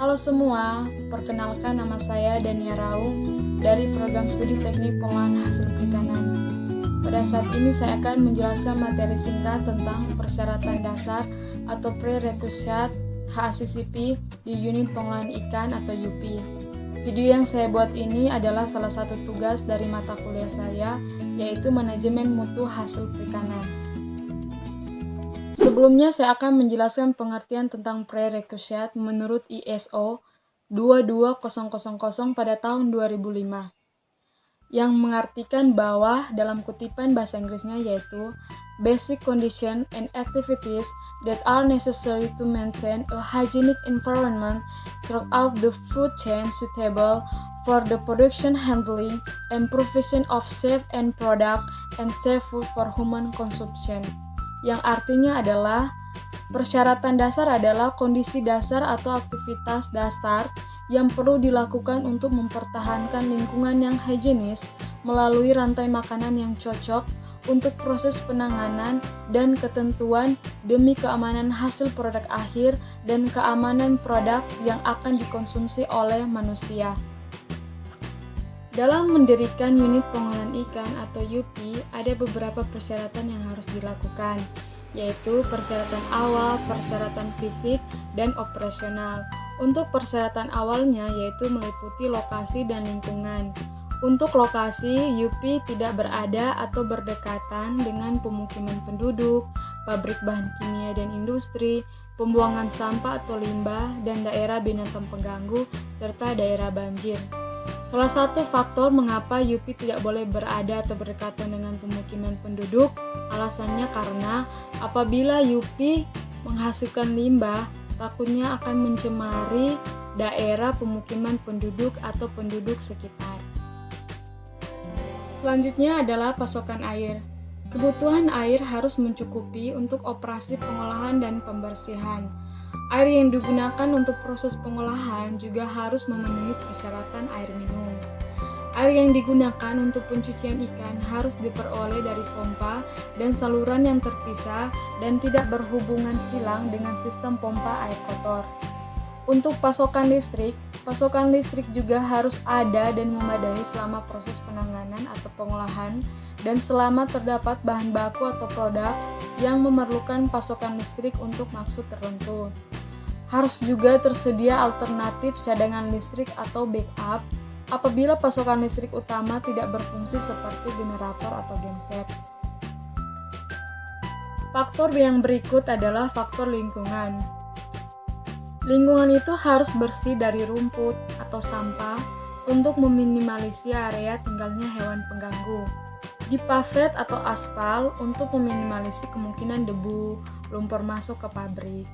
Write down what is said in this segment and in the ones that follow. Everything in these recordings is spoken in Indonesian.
Halo semua, perkenalkan nama saya Dania Raung dari Program Studi Teknik Pengolahan Hasil Perikanan. Pada saat ini saya akan menjelaskan materi singkat tentang persyaratan dasar atau prerequisite HACCP di unit pengolahan ikan atau UP. Video yang saya buat ini adalah salah satu tugas dari mata kuliah saya, yaitu Manajemen Mutu Hasil Perikanan. Sebelumnya saya akan menjelaskan pengertian tentang prerequisite menurut ISO 22000 pada tahun 2005, yang mengartikan bahwa dalam kutipan bahasa Inggrisnya yaitu basic condition and activities that are necessary to maintain a hygienic environment throughout the food chain suitable for the production, handling, and provision of safe end product and safe food for human consumption. Yang artinya adalah persyaratan dasar adalah kondisi dasar atau aktivitas dasar yang perlu dilakukan untuk mempertahankan lingkungan yang higienis melalui rantai makanan yang cocok untuk proses penanganan dan ketentuan demi keamanan hasil produk akhir dan keamanan produk yang akan dikonsumsi oleh manusia. Dalam mendirikan unit pengolahan ikan atau UP, ada beberapa persyaratan yang harus dilakukan, yaitu persyaratan awal, persyaratan fisik, dan operasional. Untuk persyaratan awalnya yaitu meliputi lokasi dan lingkungan. Untuk lokasi, UP tidak berada atau berdekatan dengan pemukiman penduduk, pabrik bahan kimia dan industri, pembuangan sampah atau limbah, dan daerah binatang pengganggu, serta daerah banjir. Salah satu faktor mengapa UP tidak boleh berada atau berdekatan dengan pemukiman penduduk, alasannya karena apabila UP menghasilkan limbah, takutnya akan mencemari daerah pemukiman penduduk atau penduduk sekitar. Selanjutnya adalah pasokan air. Kebutuhan air harus mencukupi untuk operasi pengolahan dan pembersihan. Air yang digunakan untuk proses pengolahan juga harus memenuhi persyaratan air minum. Air yang digunakan untuk pencucian ikan harus diperoleh dari pompa dan saluran yang terpisah dan tidak berhubungan silang dengan sistem pompa air kotor. Untuk pasokan listrik juga harus ada dan memadai selama proses penanganan atau pengolahan dan selama terdapat bahan baku atau produk yang memerlukan pasokan listrik untuk maksud tertentu. Harus juga tersedia alternatif cadangan listrik atau backup apabila pasokan listrik utama tidak berfungsi seperti generator atau genset. Faktor yang berikut adalah faktor lingkungan. Lingkungan itu harus bersih dari rumput atau sampah untuk meminimalisir area tinggalnya hewan pengganggu. Dipavet atau aspal untuk meminimalisir kemungkinan debu, lumpur masuk ke pabrik.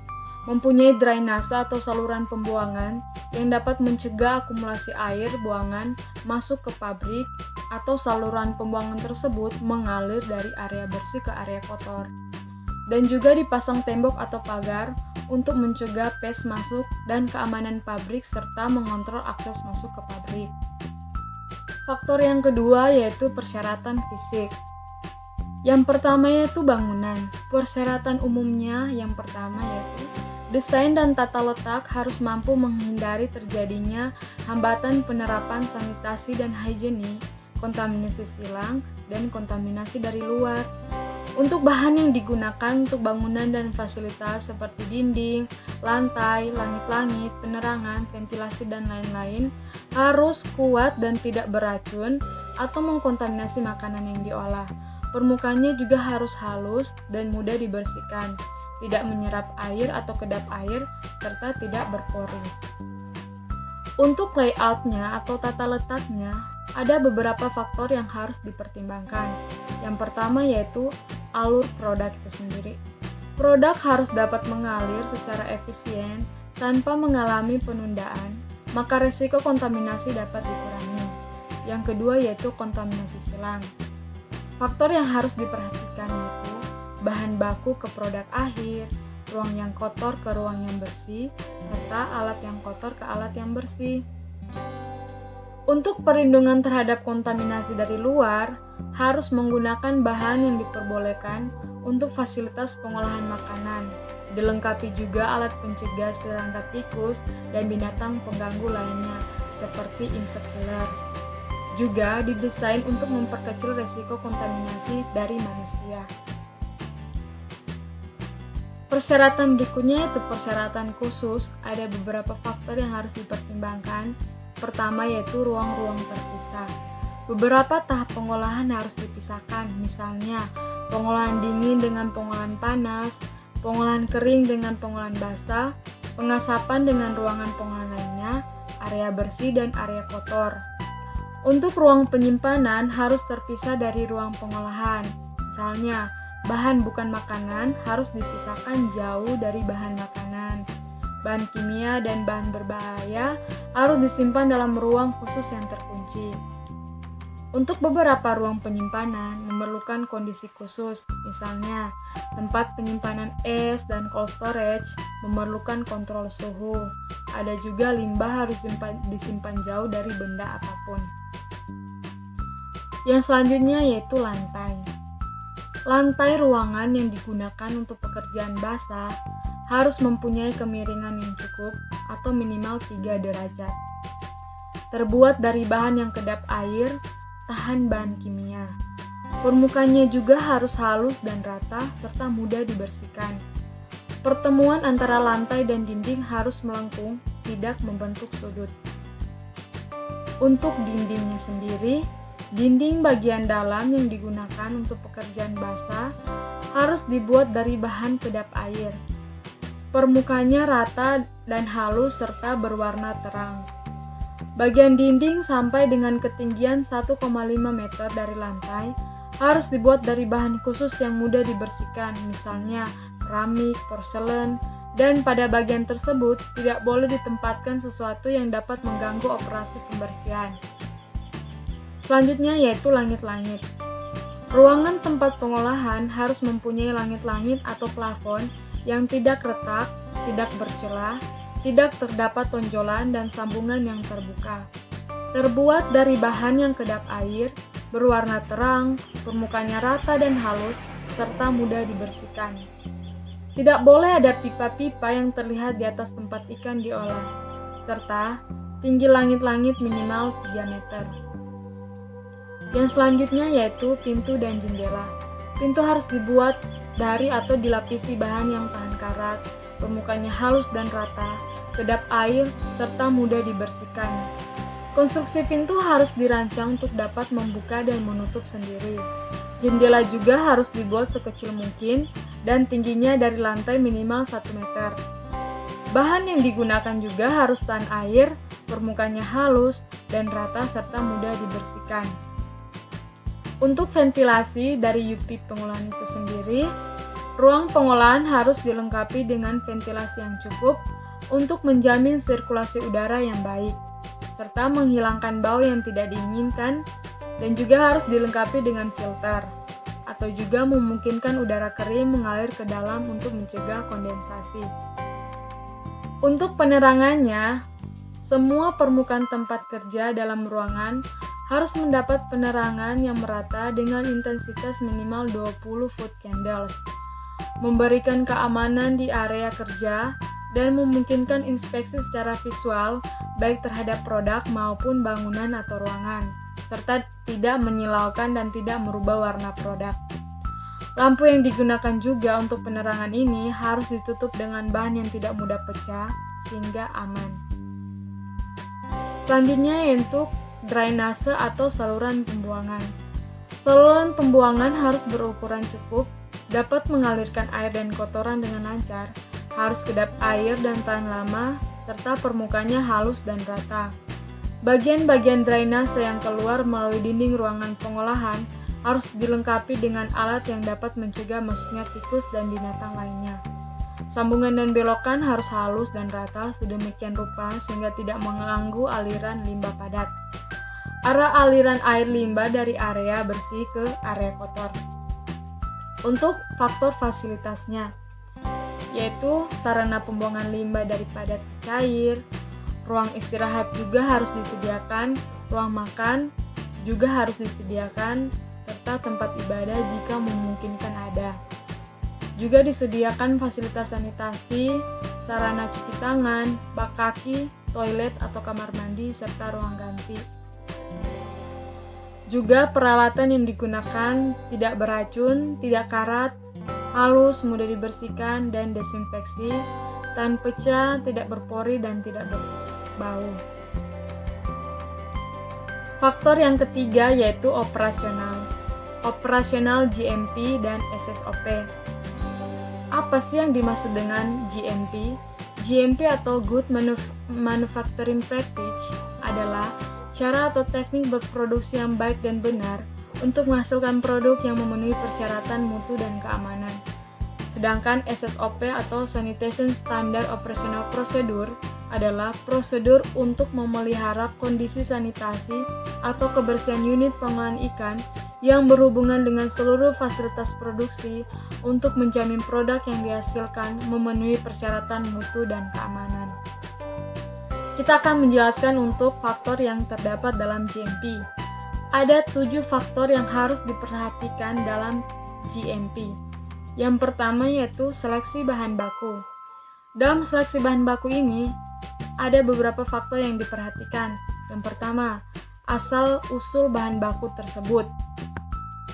Mempunyai drainase atau saluran pembuangan yang dapat mencegah akumulasi air buangan masuk ke pabrik atau saluran pembuangan tersebut mengalir dari area bersih ke area kotor. Dan juga dipasang tembok atau pagar untuk mencegah pest masuk dan keamanan pabrik serta mengontrol akses masuk ke pabrik. Faktor yang kedua yaitu persyaratan fisik. Yang pertama yaitu bangunan. Persyaratan umumnya yang pertama yaitu desain dan tata letak harus mampu menghindari terjadinya hambatan penerapan sanitasi dan higienik, kontaminasi silang, dan kontaminasi dari luar. Untuk bahan yang digunakan untuk bangunan dan fasilitas seperti dinding, lantai, langit-langit, penerangan, ventilasi, dan lain-lain harus kuat dan tidak beracun atau mengkontaminasi makanan yang diolah. Permukaannya juga harus halus dan mudah dibersihkan, tidak menyerap air atau kedap air, serta tidak berpori. Untuk layoutnya atau tata letaknya, ada beberapa faktor yang harus dipertimbangkan. Yang pertama yaitu alur produk itu sendiri. Produk harus dapat mengalir secara efisien tanpa mengalami penundaan, maka risiko kontaminasi dapat dikurangi. Yang kedua yaitu kontaminasi silang. Faktor yang harus diperhatikan yaitu bahan baku ke produk akhir, ruang yang kotor ke ruang yang bersih, serta alat yang kotor ke alat yang bersih. Untuk perlindungan terhadap kontaminasi dari luar, harus menggunakan bahan yang diperbolehkan untuk fasilitas pengolahan makanan. Dilengkapi juga alat pencegah serangga tikus dan binatang pengganggu lainnya, seperti insect killer. Juga didesain untuk memperkecil resiko kontaminasi dari manusia. Persyaratan berikutnya yaitu persyaratan khusus. Ada beberapa faktor yang harus dipertimbangkan. Pertama yaitu ruang-ruang terpisah. Beberapa tahap pengolahan harus dipisahkan, misalnya pengolahan dingin dengan pengolahan panas, pengolahan kering dengan pengolahan basah, pengasapan dengan ruangan pengolahan lainnya, area bersih dan area kotor. Untuk ruang penyimpanan harus terpisah dari ruang pengolahan. Misalnya, bahan bukan makanan harus dipisahkan jauh dari bahan makanan. Bahan kimia dan bahan berbahaya harus disimpan dalam ruang khusus yang terkunci. Untuk beberapa ruang penyimpanan memerlukan kondisi khusus, misalnya tempat penyimpanan es dan cold storage memerlukan kontrol suhu. Ada juga limbah harus disimpan jauh dari benda apapun. Yang selanjutnya yaitu lantai. Lantai ruangan yang digunakan untuk pekerjaan basah harus mempunyai kemiringan yang cukup atau minimal 3 derajat. Terbuat dari bahan yang kedap air, tahan bahan kimia. Permukaannya juga harus halus dan rata serta mudah dibersihkan. Pertemuan antara lantai dan dinding harus melengkung, tidak membentuk sudut. Untuk dindingnya sendiri, dinding bagian dalam yang digunakan untuk pekerjaan basah harus dibuat dari bahan kedap air. Permukaannya rata dan halus serta berwarna terang. Bagian dinding sampai dengan ketinggian 1,5 meter dari lantai harus dibuat dari bahan khusus yang mudah dibersihkan, misalnya keramik, porselen, dan pada bagian tersebut tidak boleh ditempatkan sesuatu yang dapat mengganggu operasi pembersihan. Selanjutnya yaitu langit-langit. Ruangan tempat pengolahan harus mempunyai langit-langit atau plafon yang tidak retak, tidak bercelah, tidak terdapat tonjolan dan sambungan yang terbuka. Terbuat dari bahan yang kedap air, berwarna terang, permukaannya rata dan halus, serta mudah dibersihkan. Tidak boleh ada pipa-pipa yang terlihat di atas tempat ikan diolah, serta tinggi langit-langit minimal 3 meter. Yang selanjutnya yaitu pintu dan jendela. Pintu harus dibuat dari atau dilapisi bahan yang tahan karat, permukaannya halus dan rata, kedap air, serta mudah dibersihkan. Konstruksi pintu harus dirancang untuk dapat membuka dan menutup sendiri. Jendela juga harus dibuat sekecil mungkin dan tingginya dari lantai minimal 1 meter. Bahan yang digunakan juga harus tahan air, permukaannya halus dan rata serta mudah dibersihkan. Untuk ventilasi dari unit pengolahan itu sendiri, ruang pengolahan harus dilengkapi dengan ventilasi yang cukup untuk menjamin sirkulasi udara yang baik, serta menghilangkan bau yang tidak diinginkan, dan juga harus dilengkapi dengan filter, atau juga memungkinkan udara kering mengalir ke dalam untuk mencegah kondensasi. Untuk penerangannya, semua permukaan tempat kerja dalam ruangan harus mendapat penerangan yang merata dengan intensitas minimal 20 foot candles, memberikan keamanan di area kerja, dan memungkinkan inspeksi secara visual baik terhadap produk maupun bangunan atau ruangan, serta tidak menyilaukan dan tidak merubah warna produk. Lampu yang digunakan juga untuk penerangan ini harus ditutup dengan bahan yang tidak mudah pecah sehingga aman. Selanjutnya untuk drainase atau saluran pembuangan. Saluran pembuangan harus berukuran cukup, dapat mengalirkan air dan kotoran dengan lancar, harus kedap air dan tahan lama, serta permukaannya halus dan rata. Bagian-bagian drainase yang keluar melalui dinding ruangan pengolahan harus dilengkapi dengan alat yang dapat mencegah masuknya tikus dan binatang lainnya. Sambungan dan belokan harus halus dan rata sedemikian rupa sehingga tidak mengganggu aliran limbah padat. Arah aliran air limbah dari area bersih ke area kotor. Untuk faktor fasilitasnya, yaitu sarana pembuangan limbah dari padat ke cair, ruang istirahat juga harus disediakan ruang makan juga harus disediakan, serta tempat ibadah jika memungkinkan ada. Juga disediakan fasilitas sanitasi, sarana cuci tangan, bak kaki, toilet atau kamar mandi, serta ruang ganti. Juga peralatan yang digunakan tidak beracun, tidak karat, halus, mudah dibersihkan dan desinfeksi, tahan pecah, tidak berpori dan tidak berbau. Faktor yang ketiga yaitu operasional GMP dan SSOP. Apa sih yang dimaksud dengan GMP? GMP atau Good Manufacturing Practice adalah cara atau teknik berproduksi yang baik dan benar untuk menghasilkan produk yang memenuhi persyaratan mutu dan keamanan. Sedangkan SSOP atau Sanitation Standard Operational Procedure adalah prosedur untuk memelihara kondisi sanitasi atau kebersihan unit pengolahan ikan yang berhubungan dengan seluruh fasilitas produksi untuk menjamin produk yang dihasilkan memenuhi persyaratan mutu dan keamanan. Kita akan menjelaskan untuk faktor yang terdapat dalam GMP. Ada 7 faktor yang harus diperhatikan dalam GMP. Yang pertama yaitu seleksi bahan baku. Dalam seleksi bahan baku ini, ada beberapa faktor yang diperhatikan. Yang pertama, asal-usul bahan baku tersebut.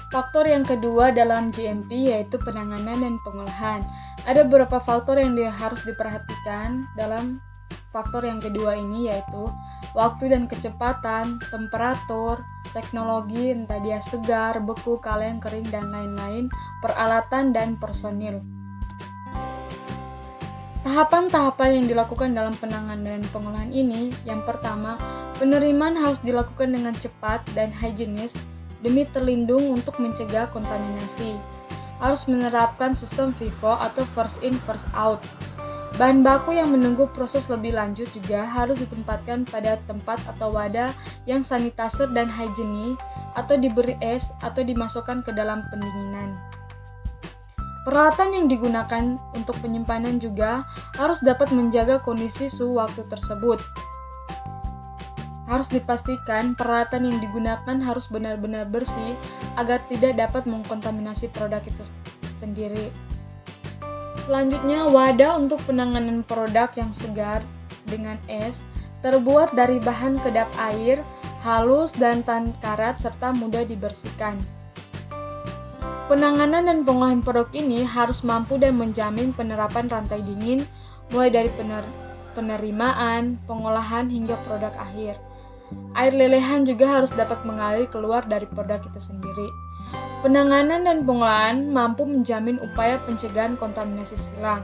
Faktor yang kedua dalam GMP yaitu penanganan dan pengolahan. Ada beberapa faktor yang harus diperhatikan dalam faktor yang kedua ini yaitu waktu dan kecepatan, temperatur, teknologi entah dia segar, beku, kaleng, kering, dan lain-lain, peralatan dan personil. Tahapan-tahapan yang dilakukan dalam penanganan dan pengolahan ini, yang pertama, penerimaan harus dilakukan dengan cepat dan higienis demi terlindung untuk mencegah kontaminasi. Harus menerapkan sistem FIFO atau first in first out. Bahan baku yang menunggu proses lebih lanjut juga harus ditempatkan pada tempat atau wadah yang sanitizer dan higienis atau diberi es atau dimasukkan ke dalam pendinginan. Peralatan yang digunakan untuk penyimpanan juga harus dapat menjaga kondisi suhu waktu tersebut. Harus dipastikan peralatan yang digunakan harus benar-benar bersih agar tidak dapat mengkontaminasi produk itu sendiri. Selanjutnya, wadah untuk penanganan produk yang segar dengan es terbuat dari bahan kedap air, halus dan tahan karat serta mudah dibersihkan. Penanganan dan pengolahan produk ini harus mampu dan menjamin penerapan rantai dingin mulai dari penerimaan, pengolahan hingga produk akhir. Air lelehan juga harus dapat mengalir keluar dari produk itu sendiri. Penanganan dan pengolahan mampu menjamin upaya pencegahan kontaminasi silang,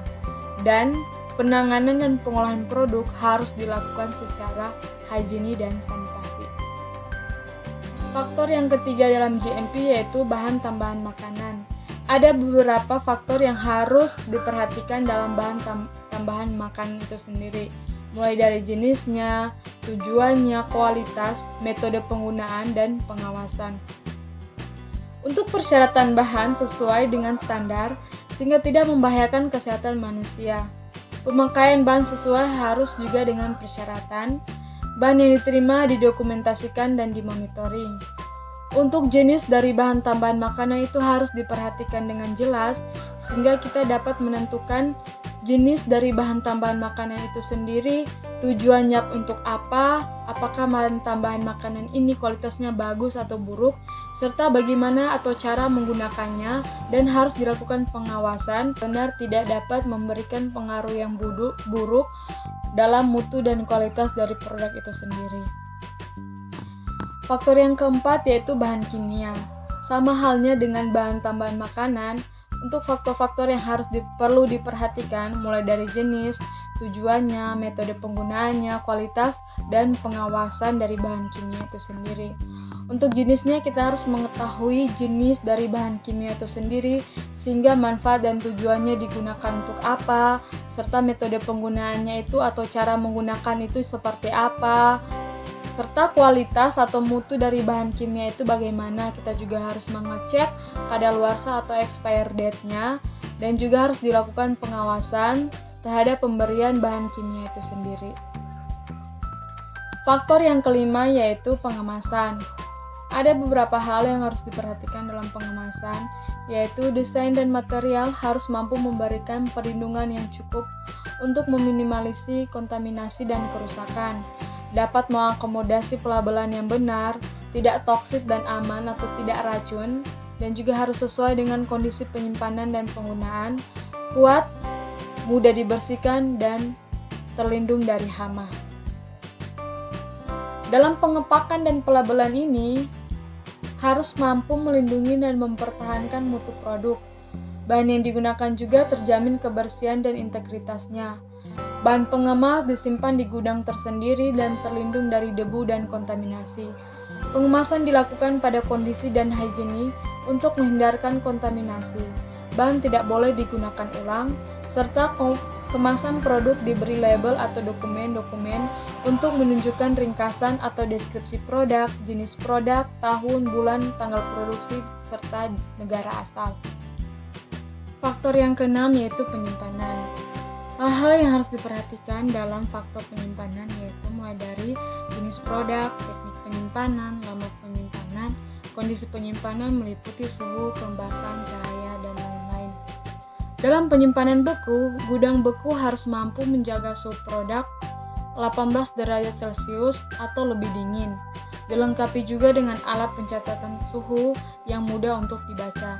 dan penanganan dan pengolahan produk harus dilakukan secara higienis dan sanitasi. Faktor yang ketiga dalam GMP yaitu bahan tambahan makanan. Ada beberapa faktor yang harus diperhatikan dalam bahan tambahan makanan itu sendiri, mulai dari jenisnya, tujuannya, kualitas, metode penggunaan, dan pengawasan. Untuk persyaratan bahan sesuai dengan standar sehingga tidak membahayakan kesehatan manusia. Pemakaian bahan sesuai harus juga dengan persyaratan. Bahan yang diterima didokumentasikan dan dimonitoring. Untuk jenis dari bahan tambahan makanan itu harus diperhatikan dengan jelas sehingga kita dapat menentukan jenis dari bahan tambahan makanan itu sendiri, tujuannya untuk apa, apakah bahan tambahan makanan ini kualitasnya bagus atau buruk, serta bagaimana atau cara menggunakannya, dan harus dilakukan pengawasan benar tidak dapat memberikan pengaruh yang buruk dalam mutu dan kualitas dari produk itu sendiri. Faktor yang keempat yaitu bahan kimia. Sama halnya dengan bahan tambahan makanan, untuk faktor-faktor yang perlu diperhatikan mulai dari jenis, tujuannya, metode penggunaannya, kualitas, dan pengawasan dari bahan kimia itu sendiri. Untuk jenisnya kita harus mengetahui jenis dari bahan kimia itu sendiri sehingga manfaat dan tujuannya digunakan untuk apa, serta metode penggunaannya itu atau cara menggunakan itu seperti apa, serta kualitas atau mutu dari bahan kimia itu bagaimana. Kita juga harus mengecek kadaluarsa atau expire date-nya, dan juga harus dilakukan pengawasan terhadap pemberian bahan kimia itu sendiri. Faktor yang kelima yaitu pengemasan. Ada beberapa hal yang harus diperhatikan dalam pengemasan, yaitu desain dan material harus mampu memberikan perlindungan yang cukup untuk meminimalisasi kontaminasi dan kerusakan, dapat mengakomodasi pelabelan yang benar, tidak toksik dan aman atau tidak racun, dan juga harus sesuai dengan kondisi penyimpanan dan penggunaan, kuat, mudah dibersihkan, dan terlindung dari hama. Dalam pengepakan dan pelabelan ini, harus mampu melindungi dan mempertahankan mutu produk. Bahan yang digunakan juga terjamin kebersihan dan integritasnya. Bahan pengemas disimpan di gudang tersendiri dan terlindung dari debu dan kontaminasi. Pengemasan dilakukan pada kondisi dan higienik untuk menghindarkan kontaminasi. Bahan tidak boleh digunakan ulang, serta kemasan produk diberi label atau dokumen-dokumen untuk menunjukkan ringkasan atau deskripsi produk, jenis produk, tahun, bulan, tanggal produksi, serta negara asal. Faktor yang keenam yaitu penyimpanan. Hal-hal yang harus diperhatikan dalam faktor penyimpanan yaitu mulai dari jenis produk, teknik penyimpanan, lama penyimpanan, kondisi penyimpanan meliputi suhu, kelembapan, cahaya, dan lain-lain. Dalam penyimpanan beku, gudang beku harus mampu menjaga suhu produk 18 derajat Celcius atau lebih dingin. Dilengkapi juga dengan alat pencatatan suhu yang mudah untuk dibaca.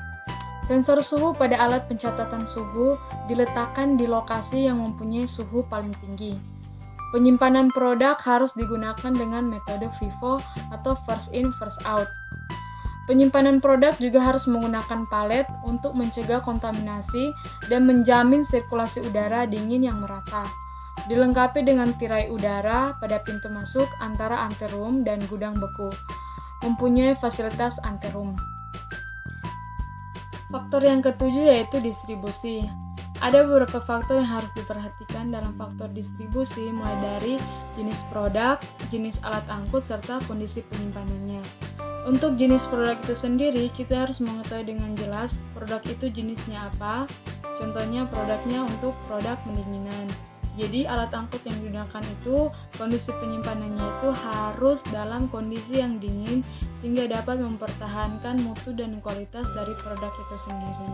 Sensor suhu pada alat pencatatan suhu diletakkan di lokasi yang mempunyai suhu paling tinggi. Penyimpanan produk harus digunakan dengan metode FIFO atau first in first out. Penyimpanan produk juga harus menggunakan palet untuk mencegah kontaminasi dan menjamin sirkulasi udara dingin yang merata. Dilengkapi dengan tirai udara pada pintu masuk antara anteroom dan gudang beku. Mempunyai fasilitas anteroom. Faktor yang ketujuh yaitu distribusi. Ada beberapa faktor yang harus diperhatikan dalam faktor distribusi, mulai dari jenis produk, jenis alat angkut, serta kondisi penyimpanannya. Untuk jenis produk itu sendiri, kita harus mengetahui dengan jelas produk itu jenisnya apa. Contohnya produknya untuk produk pendinginan. Jadi alat angkut yang digunakan itu, kondisi penyimpanannya itu harus dalam kondisi yang dingin sehingga dapat mempertahankan mutu dan kualitas dari produk itu sendiri.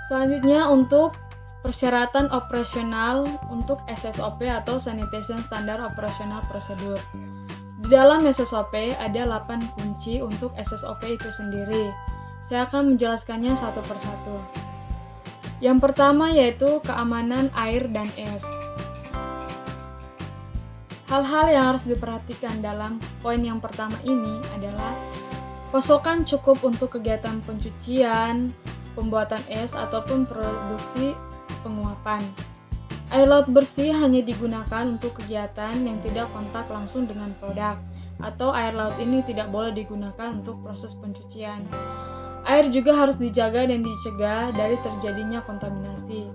Selanjutnya untuk persyaratan operasional untuk SSOP atau Sanitation Standard Operational Procedure. Di dalam SSOP ada 8 kunci untuk SSOP itu sendiri. Saya akan menjelaskannya satu persatu. Yang pertama yaitu keamanan air dan es. Hal-hal yang harus diperhatikan dalam poin yang pertama ini adalah pasokan cukup untuk kegiatan pencucian, pembuatan es, ataupun produksi penguapan. Air laut bersih hanya digunakan untuk kegiatan yang tidak kontak langsung dengan produk, atau air laut ini tidak boleh digunakan untuk proses pencucian. Air juga harus dijaga dan dicegah dari terjadinya kontaminasi,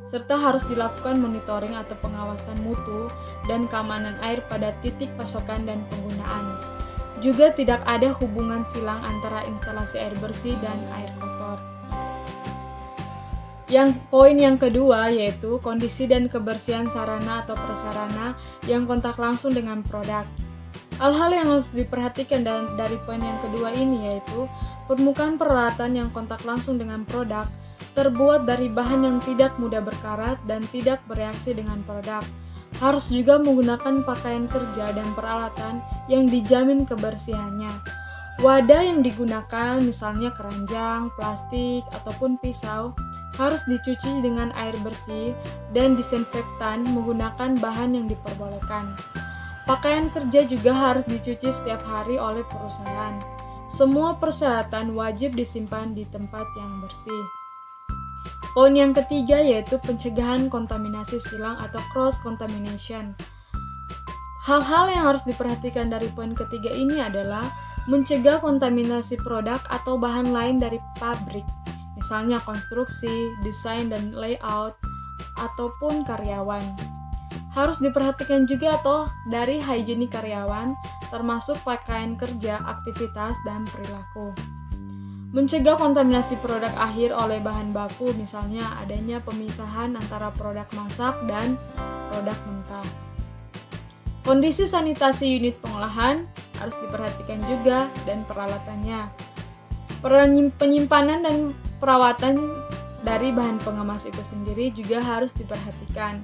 serta harus dilakukan monitoring atau pengawasan mutu dan keamanan air pada titik pasokan dan penggunaan. Juga tidak ada hubungan silang antara instalasi air bersih dan air kotor. Yang poin yang kedua yaitu kondisi dan kebersihan sarana atau prasarana yang kontak langsung dengan produk. Hal-hal yang harus diperhatikan dari poin yang kedua ini yaitu permukaan peralatan yang kontak langsung dengan produk terbuat dari bahan yang tidak mudah berkarat dan tidak bereaksi dengan produk. Harus juga menggunakan pakaian kerja dan peralatan yang dijamin kebersihannya. Wadah yang digunakan misalnya keranjang, plastik, ataupun pisau harus dicuci dengan air bersih dan disinfektan menggunakan bahan yang diperbolehkan. Pakaian kerja juga harus dicuci setiap hari oleh perusahaan. Semua persyaratan wajib disimpan di tempat yang bersih. Poin yang ketiga yaitu pencegahan kontaminasi silang atau cross contamination. Hal-hal yang harus diperhatikan dari poin ketiga ini adalah mencegah kontaminasi produk atau bahan lain dari pabrik, misalnya konstruksi, desain dan layout, ataupun karyawan. Harus diperhatikan juga dari higienik karyawan, termasuk pakaian kerja, aktivitas, dan perilaku. Mencegah kontaminasi produk akhir oleh bahan baku, misalnya adanya pemisahan antara produk masak dan produk mentah. Kondisi sanitasi unit pengolahan harus diperhatikan juga dan peralatannya. Penyimpanan dan perawatan dari bahan pengemas itu sendiri juga harus diperhatikan.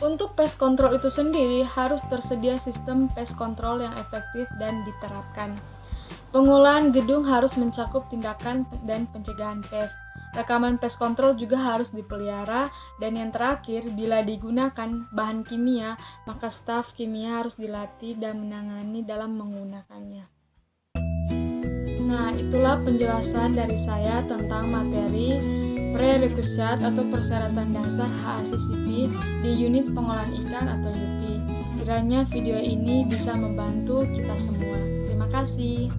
Untuk pest control itu sendiri harus tersedia sistem pest control yang efektif dan diterapkan. Pengolahan gedung harus mencakup tindakan dan pencegahan pest. Rekaman pest control juga harus dipelihara, dan yang terakhir, bila digunakan bahan kimia, maka staf kimia harus dilatih dan menangani dalam menggunakannya. Nah, itulah penjelasan dari saya tentang materi prerequisite atau persyaratan dasar HACCP di unit pengolahan ikan atau UPI. Kiranya video ini bisa membantu kita semua. Terima kasih.